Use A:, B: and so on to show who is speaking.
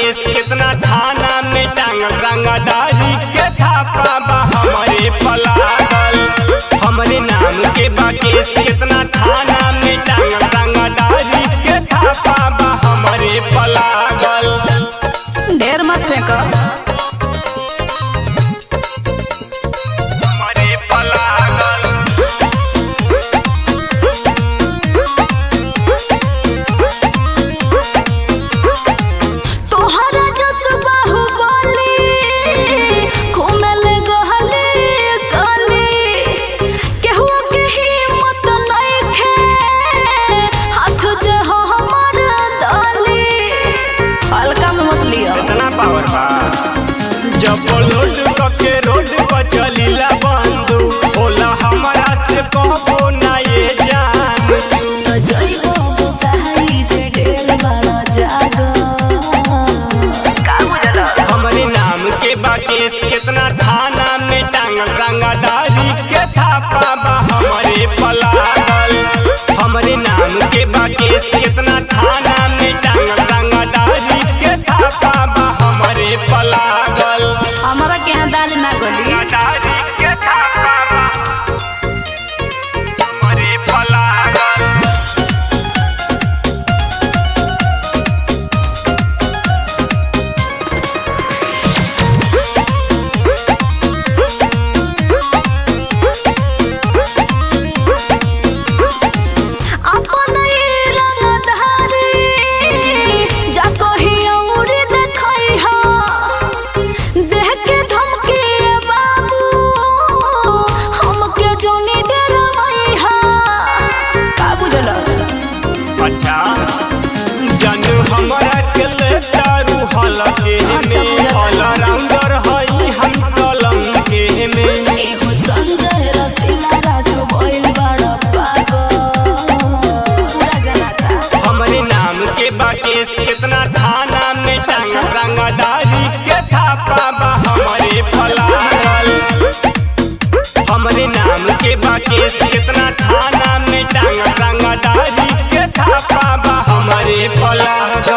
A: केस कितना थाना में टांगल रंगदारी के थापा बा हमारे पलागल। हमरे नाम के बा केस कितना थाना में टांगल रंगदारी के थापा बा हमारे पलागल।
B: ढेर मत फेंको।
A: हमारे पलागल
B: तोहरा जस बाहुबली घूमल गहली गली केहू के हिम्मत नइखे हाथ जे हमर दली। हल्का में मत लियो।
A: इतना पावर बा जब लोड के रोड पर चलीला बंदू होला हमारा से कहबो ना ये जान।
B: तो जइबो बुकाई जे ढेर बड़ा जागो। का बुझल?
A: हमरे नाम के बा केस कितना थाना में टांगल रंगदारी के थापा बा हमारे पलागल। हमरे नाम के बा केस कितना थाना में टांगल रंगदारी के थापा बा हमारे पलागल।
B: हमरा के यहाँ दाल ना गली।
A: रंगदारी के थापा बा हमारे पलागल।
B: अपन ई रंगधारी जा कही और देखई हा देह के धमकी बाबू हमके जोनी डरवई हा। का बुझल?
A: अच्छा जन हमरा के ले दारू हलके
B: अच्छा,
A: में
B: बुझल।
A: ऑल राउंडर हई हम कलंके में।
B: एहो संजय रसीला राजू भइल बड़ा पागल। पूरा जनाता
A: हमरे नाम के बा केस कितना थाना में टांगल रंगदारी के थापा बा हमारे पलागल। हमरे नाम के बा केस कितना थाना में टांगल रंगदारी के थापा बा हमारे पलागल।